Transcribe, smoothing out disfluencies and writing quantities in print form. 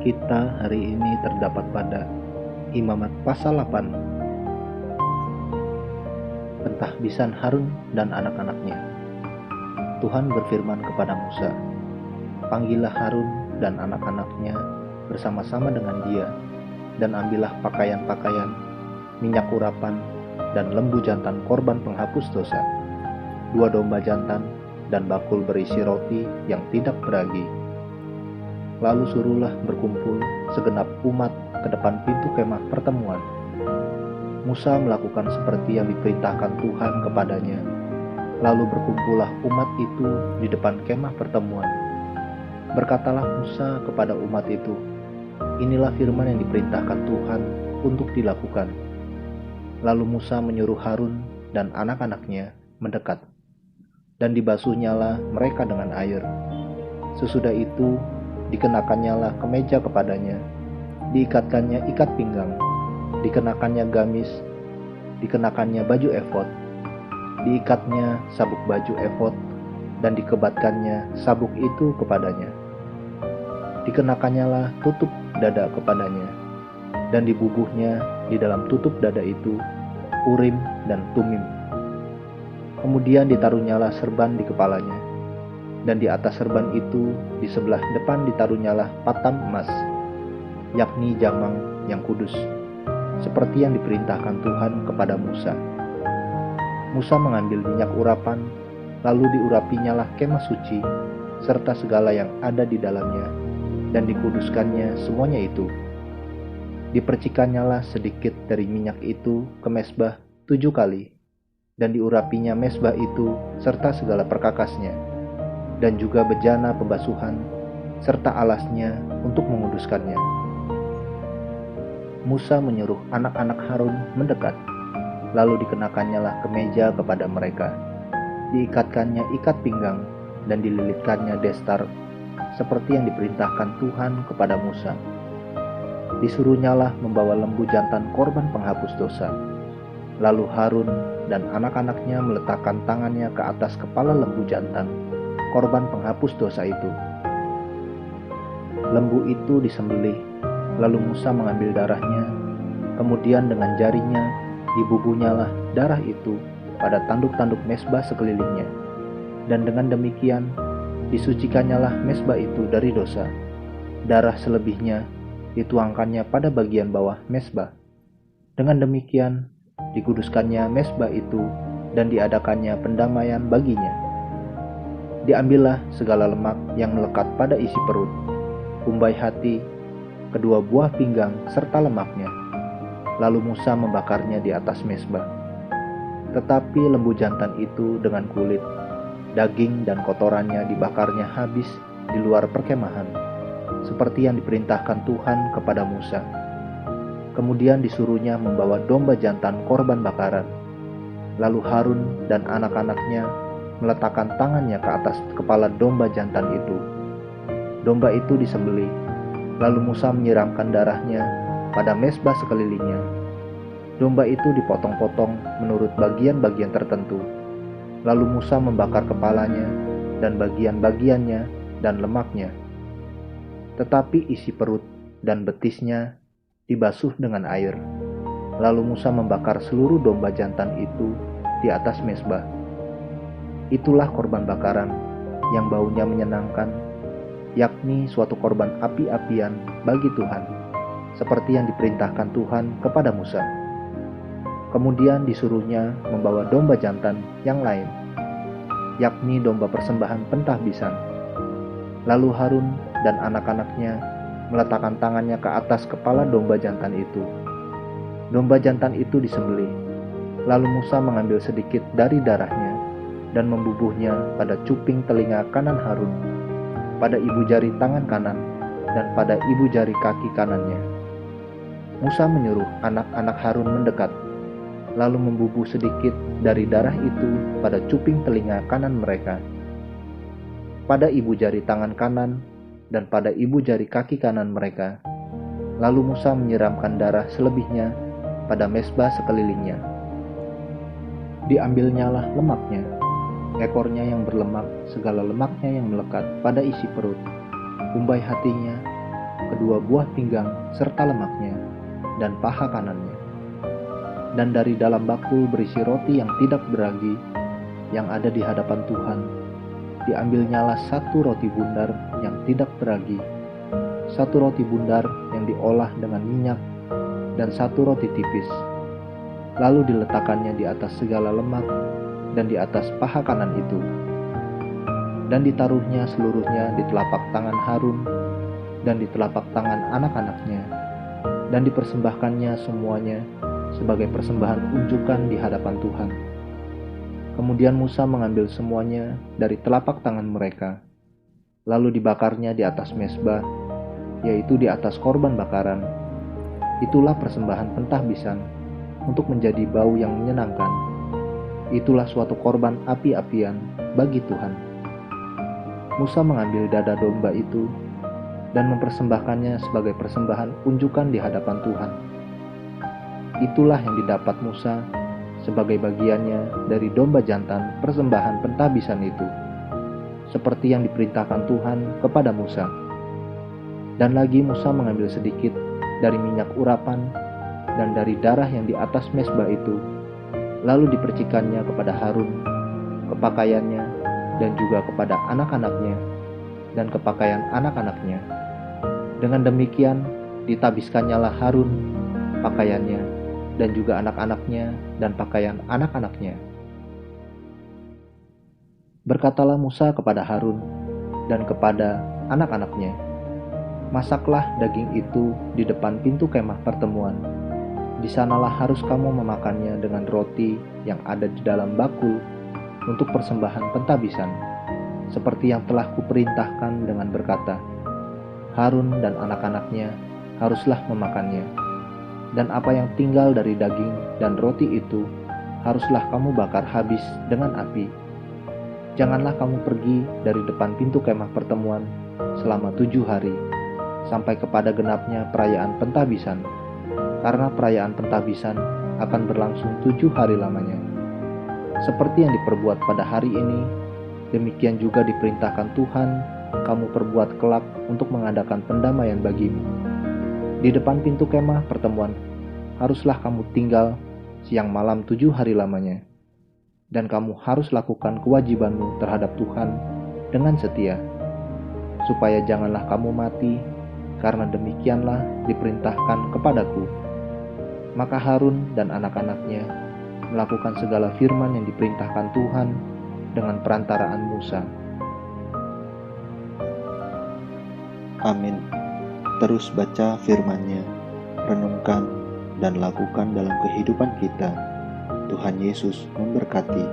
kita hari ini terdapat pada Imamat pasal 8, pentahbisan Harun dan anak-anaknya. Tuhan berfirman kepada Musa, "Panggillah Harun dan anak-anaknya bersama-sama dengan dia, dan ambillah pakaian-pakaian, minyak urapan, dan lembu jantan korban penghapus dosa, 2 domba jantan, dan bakul berisi roti yang tidak beragi. Lalu suruhlah berkumpul segenap umat ke depan pintu kemah pertemuan." Musa melakukan seperti yang diperintahkan Tuhan kepadanya. Lalu berkumpullah umat itu di depan kemah pertemuan. Berkatalah Musa kepada umat itu, "Inilah firman yang diperintahkan Tuhan untuk dilakukan." Lalu Musa menyuruh Harun dan anak-anaknya mendekat, dan dibasuhnyalah mereka dengan air. Sesudah itu dikenakannya kemeja kepadanya, diikatkannya ikat pinggang, dikenakannya gamis, dikenakannya baju efod, diikatnya sabuk baju efod, dan dikebatkannya sabuk itu kepadanya. Dikenakannya tutup dada kepadanya, dan dibubuhnya di dalam tutup dada itu Urim dan Tumim. Kemudian ditaruhnyalah serban di kepalanya, dan di atas serban itu di sebelah depan ditaruhnyalah patam emas, yakni jamang yang kudus, seperti yang diperintahkan Tuhan kepada Musa. Musa mengambil minyak urapan, lalu diurapinyalah kemah suci, serta segala yang ada di dalamnya, dan dikuduskannya semuanya itu. Dipercikannyalah sedikit dari minyak itu ke mezbah 7 kali, dan diurapinya mezbah itu serta segala perkakasnya, dan juga bejana pembasuhan, serta alasnya untuk menguduskannya. Musa menyuruh anak-anak Harun mendekat, lalu dikenakannya kemeja kepada mereka, diikatkannya ikat pinggang, dan dililitkannya destar, seperti yang diperintahkan Tuhan kepada Musa. Disuruhnyalah membawa lembu jantan korban penghapus dosa. Lalu Harun dan anak-anaknya meletakkan tangannya ke atas kepala lembu jantan korban penghapus dosa itu. Lembu itu disembelih, lalu Musa mengambil darahnya, kemudian dengan jarinya dibubuhnyalah darah itu pada tanduk-tanduk mezbah sekelilingnya, dan dengan demikian disucikannyalah mezbah itu dari dosa. Darah selebihnya dituangkannya pada bagian bawah mezbah. Dengan demikian dikuduskannya mezbah itu dan diadakannya pendamaian baginya. Diambillah segala lemak yang melekat pada isi perut, umbai hati, kedua buah pinggang serta lemaknya. Lalu Musa membakarnya di atas mezbah. Tetapi lembu jantan itu dengan kulit, daging dan kotorannya dibakarnya habis di luar perkemahan, seperti yang diperintahkan Tuhan kepada Musa. Kemudian disuruhnya membawa domba jantan korban bakaran. Lalu Harun dan anak-anaknya meletakkan tangannya ke atas kepala domba jantan itu. Domba itu disembelih, lalu Musa menyiramkan darahnya pada mezbah sekelilingnya. Domba itu dipotong-potong menurut bagian-bagian tertentu. Lalu Musa membakar kepalanya dan bagian-bagiannya dan lemaknya. Tetapi isi perut dan betisnya dibasuh dengan air. Lalu Musa membakar seluruh domba jantan itu di atas mezbah. Itulah korban bakaran yang baunya menyenangkan, yakni suatu korban api-apian bagi Tuhan, seperti yang diperintahkan Tuhan kepada Musa. Kemudian disuruhnya membawa domba jantan yang lain, yakni domba persembahan pentahbisan. Lalu Harun dan anak-anaknya meletakkan tangannya ke atas kepala domba jantan itu. Domba jantan itu disembelih, lalu Musa mengambil sedikit dari darahnya dan membubuhnya pada cuping telinga kanan Harun, pada ibu jari tangan kanan, dan pada ibu jari kaki kanannya. Musa menyuruh anak-anak Harun mendekat, lalu membubuh sedikit dari darah itu pada cuping telinga kanan mereka, pada ibu jari tangan kanan, dan pada ibu jari kaki kanan mereka. Lalu Musa menyiramkan darah selebihnya pada mezbah sekelilingnya. Diambilnyalah lemaknya, ekornya yang berlemak, segala lemaknya yang melekat pada isi perut, umbai hatinya, kedua buah pinggang serta lemaknya, dan paha kanannya. Dan dari dalam bakul berisi roti yang tidak beragi yang ada di hadapan Tuhan, diambilnyalah satu roti bundar yang tidak beragi, satu roti bundar yang diolah dengan minyak, dan satu roti tipis. Lalu diletakkannya di atas segala lemak dan di atas paha kanan itu. Dan ditaruhnya seluruhnya di telapak tangan Harun dan di telapak tangan anak-anaknya, dan dipersembahkannya semuanya sebagai persembahan unjukan di hadapan Tuhan. Kemudian Musa mengambil semuanya dari telapak tangan mereka, lalu dibakarnya di atas mezbah, yaitu di atas korban bakaran. Itulah persembahan pentahbisan untuk menjadi bau yang menyenangkan. Itulah suatu korban api-apian bagi Tuhan. Musa mengambil dada domba itu dan mempersembahkannya sebagai persembahan unjukan di hadapan Tuhan. Itulah yang didapat Musa sebagai bagiannya dari domba jantan persembahan pentahbisan itu, seperti yang diperintahkan Tuhan kepada Musa. Dan lagi Musa mengambil sedikit dari minyak urapan dan dari darah yang di atas mezbah itu, lalu dipercikannya kepada Harun, ke pakaiannya, dan juga kepada anak-anaknya, dan ke pakaian anak-anaknya. Dengan demikian, ditabiskannya Harun, pakaiannya, dan juga anak-anaknya dan pakaian anak-anaknya. Berkatalah Musa kepada Harun dan kepada anak-anaknya, "Masaklah daging itu di depan pintu kemah pertemuan. Di sanalah harus kamu memakannya dengan roti yang ada di dalam bakul untuk persembahan pentahbisan, seperti yang telah kuperintahkan dengan berkata, Harun dan anak-anaknya haruslah memakannya. Dan apa yang tinggal dari daging dan roti itu haruslah kamu bakar habis dengan api. Janganlah kamu pergi dari depan pintu kemah pertemuan selama 7 hari, sampai kepada genapnya perayaan pentahbisan, karena perayaan pentahbisan akan berlangsung 7 hari lamanya. Seperti yang diperbuat pada hari ini, demikian juga diperintahkan Tuhan kamu perbuat kelak untuk mengadakan pendamaian bagimu. Di depan pintu kemah pertemuan haruslah kamu tinggal siang malam 7 hari lamanya, dan kamu harus lakukan kewajibanmu terhadap Tuhan dengan setia, supaya janganlah kamu mati, karena demikianlah diperintahkan kepadaku." Maka Harun dan anak-anaknya melakukan segala firman yang diperintahkan Tuhan dengan perantaraan Musa. Amin. Terus baca firman-Nya, renungkan dan lakukan dalam kehidupan kita. Tuhan Yesus memberkati.